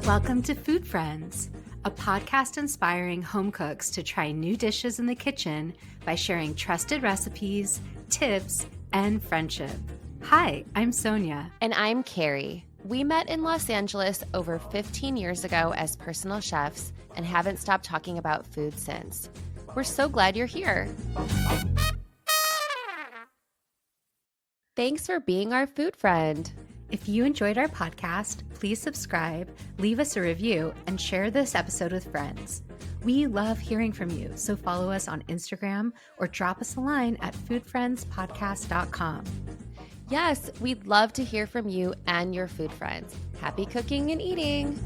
Welcome to Food Friends, a podcast inspiring home cooks to try new dishes in the kitchen by sharing trusted recipes, tips, and friendship. Hi, I'm Sonia. And I'm Carrie. We met in Los Angeles over 15 years ago as personal chefs and haven't stopped talking about food since. We're so glad you're here. Thanks for being our food friend. If you enjoyed our podcast, please subscribe, leave us a review, and share this episode with friends. We love hearing from you, so follow us on Instagram or drop us a line at foodfriendspodcast.com. Yes, we'd love to hear from you and your food friends. Happy cooking and eating.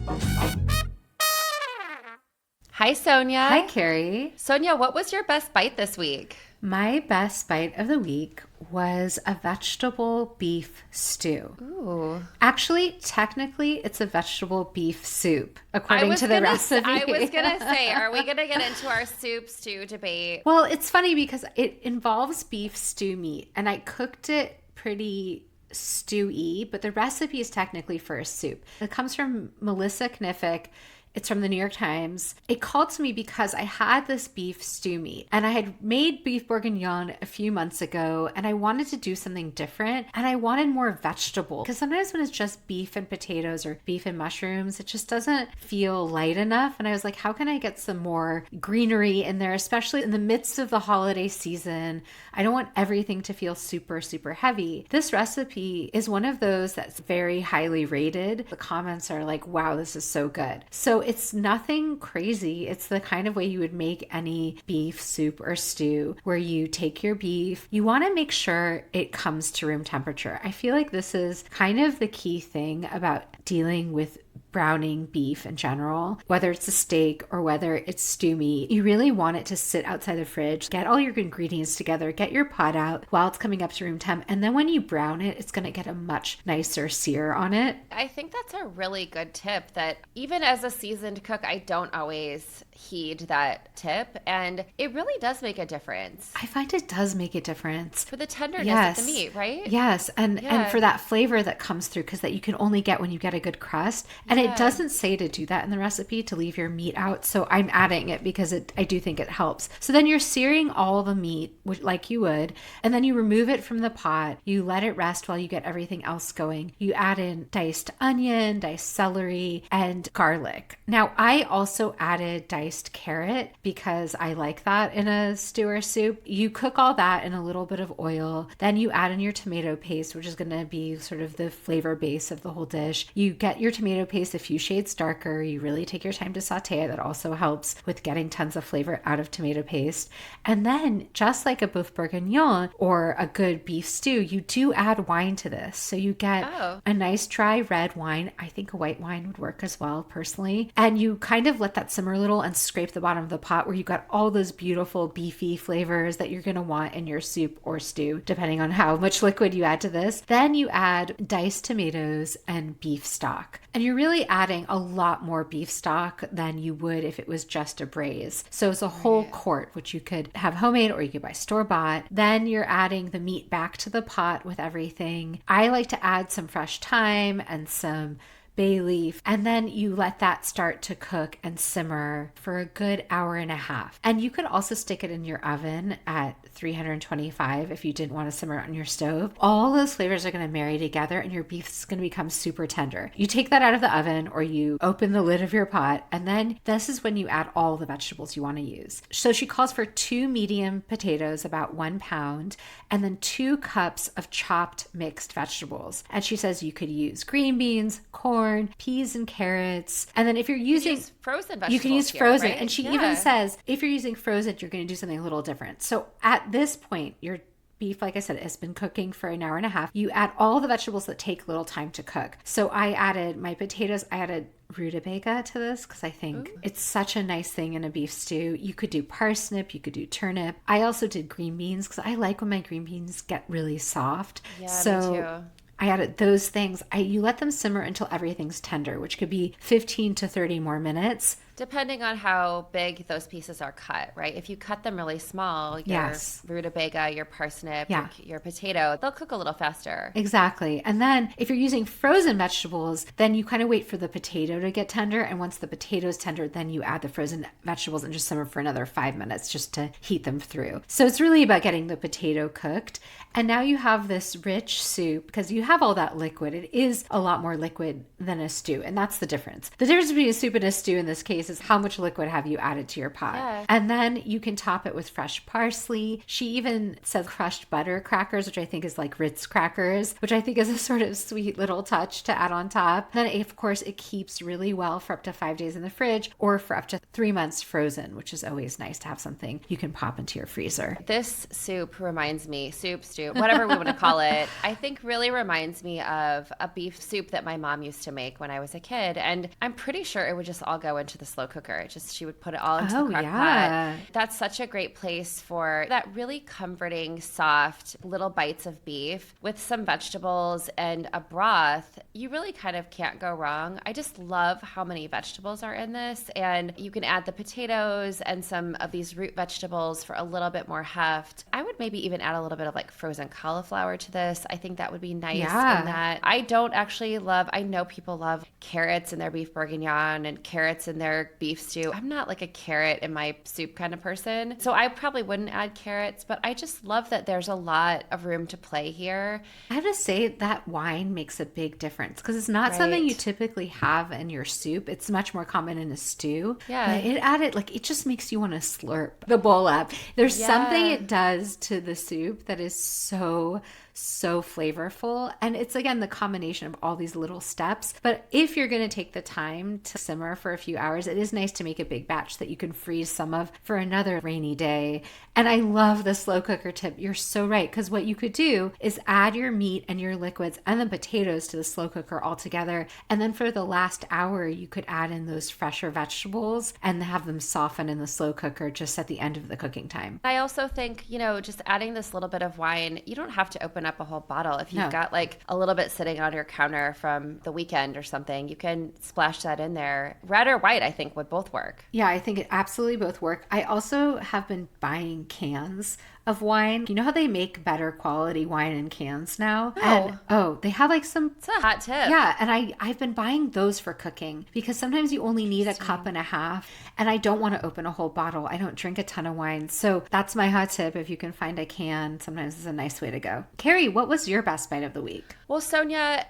Hi, Sonia. Hi, Carrie. Sonia, what was your best bite this week? My best bite of the week was a vegetable beef stew. Ooh. Actually, technically, it's a vegetable beef soup, according to the recipe. I was going to say, are we going to get into our soup stew debate? Well, it's funny because it involves beef stew meat, and I cooked it pretty stewy, but the recipe is technically for a soup. It comes from Melissa Kniffick. It's from the New York Times. It called to me because I had this beef stew meat and I had made beef bourguignon a few months ago and I wanted to do something different and I wanted more vegetable because sometimes when it's just beef and potatoes or beef and mushrooms, it just doesn't feel light enough. And I was like, how can I get some more greenery in there, especially in the midst of the holiday season? I don't want everything to feel super, super heavy. This recipe is one of those that's very highly rated. The comments are like, wow, this is so good. So it's nothing crazy. It's the kind of way you would make any beef soup or stew where you take your beef. You want to make sure it comes to room temperature. I feel like this is kind of the key thing about dealing with browning beef in general, whether it's a steak or whether it's stew meat. You really want it to sit outside the fridge, get all your ingredients together, get your pot out while it's coming up to room temp. And then when you brown it, it's going to get a much nicer sear on it. I think that's a really good tip that even as a seasoned cook, I don't always heed that tip. And it really does make a difference. I find it does make a difference. For the tenderness of the meat, right? Yes. And for that flavor that comes through, because that you can only get when you get a good crust. And it doesn't say to do that in the recipe, to leave your meat out. So I'm adding it because I do think it helps. So then you're searing all the meat like you would, and then you remove it from the pot. You let it rest while you get everything else going. You add in diced onion, diced celery, and garlic. Now, I also added diced carrot because I like that in a stew or soup. You cook all that in a little bit of oil. Then you add in your tomato paste, which is going to be sort of the flavor base of the whole dish. You get your tomato paste a few shades darker. You really take your time to saute it. That also helps with getting tons of flavor out of tomato paste. And then just like a beef bourguignon or a good beef stew, you do add wine to this. So you get a nice dry red wine. I think a white wine would work as well, personally. And you kind of let that simmer a little and scrape the bottom of the pot where you got all those beautiful beefy flavors that you're going to want in your soup or stew, depending on how much liquid you add to this. Then you add diced tomatoes and beef stock. And you're really adding a lot more beef stock than you would if it was just a braise. So it's a whole quart, which you could have homemade or you could buy store-bought. Then you're adding the meat back to the pot with everything. I like to add some fresh thyme and some bay leaf, and then you let that start to cook and simmer for a good hour and a half. And you could also stick it in your oven at 325 if you didn't want to simmer it on your stove. All those flavors are going to marry together and your beef is going to become super tender. You take that out of the oven or you open the lid of your pot, and then this is when you add all the vegetables you want to use. So she calls for 2 medium potatoes, about 1 pound, and then 2 cups of chopped mixed vegetables. And she says you could use green beans, corn, peas and carrots. And then if you're using frozen vegetables, you can use frozen. Right? And she even says if you're using frozen, you're going to do something a little different. So at this point, your beef, like I said, has been cooking for an hour and a half. You add all the vegetables that take a little time to cook. So I added my potatoes. I added rutabaga to this because I think it's such a nice thing in a beef stew. You could do parsnip, you could do turnip. I also did green beans because I like when my green beans get really soft. Yeah, so me too. I added those things. You let them simmer until everything's tender, which could be 15 to 30 more minutes. Depending on how big those pieces are cut, right? If you cut them really small, your Yes. rutabaga, your parsnip, Yeah. your potato, they'll cook a little faster. Exactly. And then if you're using frozen vegetables, then you kind of wait for the potato to get tender. And once the potato's tender, then you add the frozen vegetables and just simmer for another 5 minutes just to heat them through. So it's really about getting the potato cooked. And now you have this rich soup because you have all that liquid. It is a lot more liquid than a stew. And that's the difference. The difference between a soup and a stew in this case is how much liquid have you added to your pot. Yeah. And then you can top it with fresh parsley. She even says crushed butter crackers, which I think is like Ritz crackers, which I think is a sort of sweet little touch to add on top. Then, of course, it keeps really well for up to 5 days in the fridge or for up to 3 months frozen, which is always nice to have something you can pop into your freezer. This soup reminds me, soup, stew, whatever we want to call it, I think really reminds me of a beef soup that my mom used to make when I was a kid. And I'm pretty sure it would just all go into the slow cooker. She would put it all into the crock pot. That's such a great place for that really comforting, soft little bites of beef with some vegetables and a broth. You really kind of can't go wrong. I just love how many vegetables are in this. And you can add the potatoes and some of these root vegetables for a little bit more heft. I would maybe even add a little bit of like frozen cauliflower to this. I think that would be nice in that. I don't actually love, I know people love carrots in their beef bourguignon and carrots in their beef stew. I'm not like a carrot in my soup kind of person. So I probably wouldn't add carrots, but I just love that there's a lot of room to play here. I have to say that wine makes a big difference because it's not something you typically have in your soup. It's much more common in a stew. Yeah. But it added, like, it just makes you want to slurp the bowl up. There's something it does to the soup that is so flavorful. And it's, again, the combination of all these little steps. But if you're going to take the time to simmer for a few hours, it is nice to make a big batch that you can freeze some of for another rainy day. And I love the slow cooker tip. You're so right. Because what you could do is add your meat and your liquids and the potatoes to the slow cooker all together. And then for the last hour, you could add in those fresher vegetables and have them soften in the slow cooker just at the end of the cooking time. I also think, just adding this little bit of wine, you don't have to open up a whole bottle. If you've got like a little bit sitting on your counter from the weekend or something, you can splash that in there. Red or white, I think, would both work. Yeah, I think it absolutely both work. I also have been buying cans of wine. You know how they make better quality wine in cans now? And, they have like some... It's a hot tip. Yeah, and I've been buying those for cooking because sometimes you only need a cup and a half, and I don't want to open a whole bottle. I don't drink a ton of wine. So that's my hot tip. If you can find a can, sometimes it's a nice way to go. Carrie, what was your best bite of the week? Well, Sonia,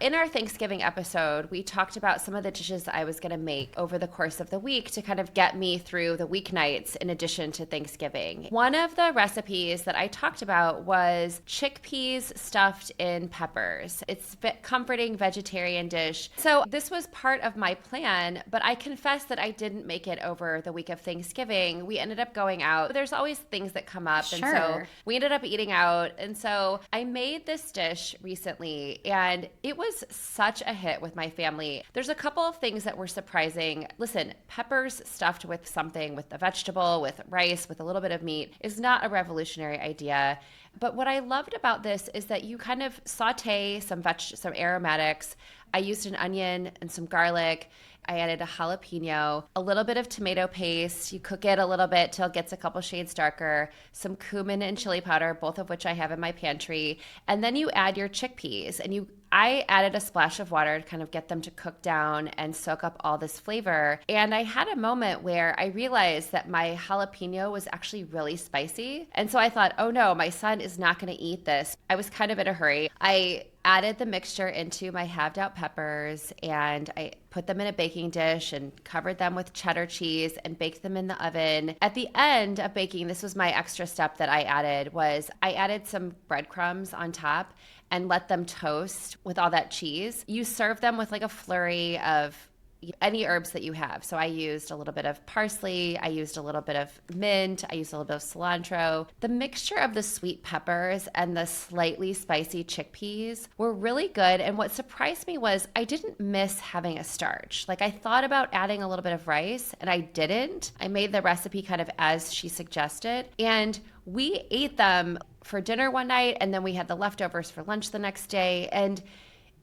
in our Thanksgiving episode, we talked about some of the dishes that I was going to make over the course of the week to kind of get me through the weeknights in addition to Thanksgiving. One of the recipes that I talked about was chickpeas stuffed in peppers. It's a comforting vegetarian dish. So this was part of my plan, but I confess that I didn't make it over the week of Thanksgiving. We ended up going out. There's always things that come up. Sure. And so we ended up eating out. And so I made this dish recently, and it was such a hit with my family. There's a couple of things that were surprising. Listen, peppers stuffed with something, with a vegetable, with rice, with a little bit of meat is not a revolutionary idea. But what I loved about this is that you kind of saute some aromatics. I used an onion and some garlic. I added a jalapeno, a little bit of tomato paste. You cook it a little bit till it gets a couple shades darker, some cumin and chili powder, both of which I have in my pantry. And then you add your chickpeas, and I added a splash of water to kind of get them to cook down and soak up all this flavor. And I had a moment where I realized that my jalapeno was actually really spicy. And so I thought, oh no, my son is not going to eat this. I was kind of in a hurry. I added the mixture into my halved out peppers, and I put them in a baking dish and covered them with cheddar cheese and baked them in the oven. At the end of baking, this was my extra step that I added some breadcrumbs on top and let them toast with all that cheese. You serve them with like a flurry of any herbs that you have. So I used a little bit of parsley, I used a little bit of mint, I used a little bit of cilantro. The mixture of the sweet peppers and the slightly spicy chickpeas were really good. And what surprised me was I didn't miss having a starch. Like I thought about adding a little bit of rice and I didn't. I made the recipe kind of as she suggested. And we ate them for dinner one night, and then we had the leftovers for lunch the next day. And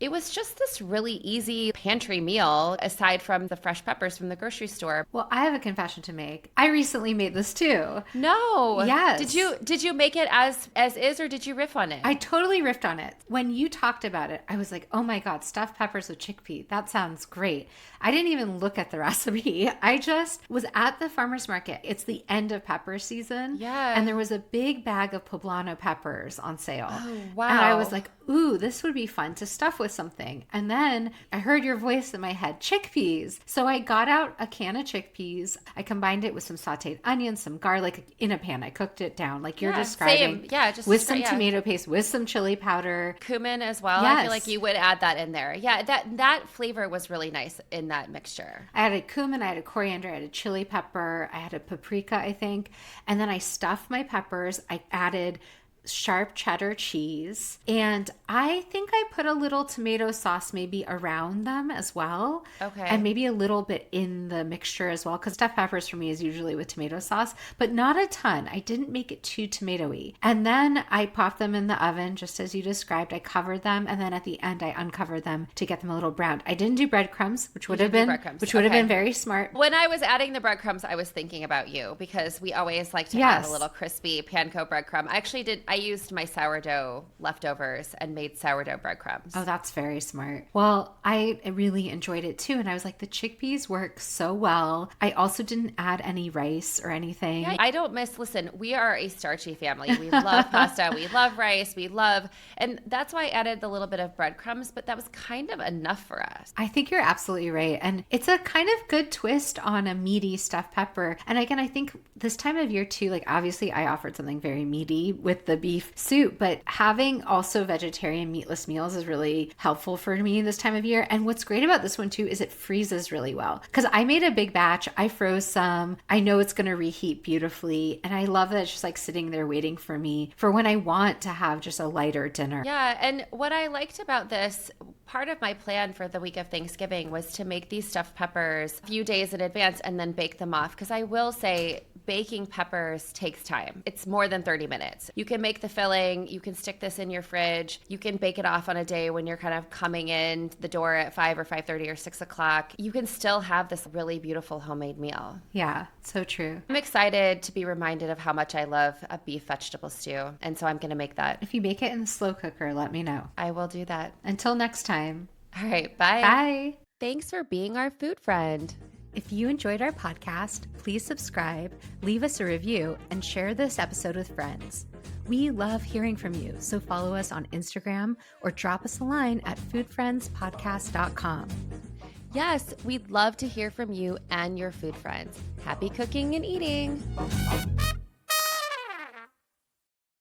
it was just this really easy pantry meal aside from the fresh peppers from the grocery store. Well, I have a confession to make. I recently made this too. No. Yes. Did you make it as is, or did you riff on it? I totally riffed on it. When you talked about it, I was like, oh my God, stuffed peppers with chickpea. That sounds great. I didn't even look at the recipe. I just was at the farmer's market. It's the end of pepper season. Yeah. And there was a big bag of poblano peppers on sale. Oh, wow. And I was like, ooh, this would be fun to stuff with something. And then I heard your voice in my head, chickpeas. So I got out a can of chickpeas. I combined it with some sauteed onions, some garlic in a pan. I cooked it down like you're describing. Same. Yeah, just with some tomato paste, with some chili powder. Cumin as well. Yes. I feel like you would add that in there. Yeah, that flavor was really nice in that mixture. I added cumin, I added coriander, I added chili pepper, I added paprika, I think. And then I stuffed my peppers. I added sharp cheddar cheese. And I think I put a little tomato sauce maybe around them as well. Okay. And maybe a little bit in the mixture as well. Because stuffed peppers for me is usually with tomato sauce, but not a ton. I didn't make it too tomatoey. And then I popped them in the oven just as you described. I covered them. And then at the end, I uncovered them to get them a little browned. I didn't do breadcrumbs, which would have been very smart. When I was adding the breadcrumbs, I was thinking about you because we always like to add a little crispy panko breadcrumb. I used my sourdough leftovers and made sourdough breadcrumbs. Oh, that's very smart. Well, I really enjoyed it too. And I was like, the chickpeas work so well. I also didn't add any rice or anything. Yeah, I don't listen, we are a starchy family. We love pasta. We love rice. And that's why I added the little bit of breadcrumbs, but that was kind of enough for us. I think you're absolutely right. And it's a kind of good twist on a meaty stuffed pepper. And again, I think this time of year too, like obviously I offered something very meaty with the beef soup, but having also vegetarian meatless meals is really helpful for me this time of year. And what's great about this one too is it freezes really well because I made a big batch. I froze some. I know it's going to reheat beautifully. And I love that it's just like sitting there waiting for me for when I want to have just a lighter dinner. Yeah. And what I liked about this, part of my plan for the week of Thanksgiving was to make these stuffed peppers a few days in advance and then bake them off. Because I will say baking peppers takes time. It's more than 30 minutes. You can make the filling. You can stick this in your fridge. You can bake it off on a day when you're kind of coming in the door at 5 or 5:30 or 6 o'clock. You can still have this really beautiful homemade meal. Yeah, so true. I'm excited to be reminded of how much I love a beef vegetable stew. And so I'm going to make that. If you make it in the slow cooker, let me know. I will do that. Until next time. All right. Bye. Bye. Thanks for being our food friend. If you enjoyed our podcast, please subscribe, leave us a review, and share this episode with friends. We love hearing from you, so follow us on Instagram or drop us a line at foodfriendspodcast.com. Yes, we'd love to hear from you and your food friends. Happy cooking and eating.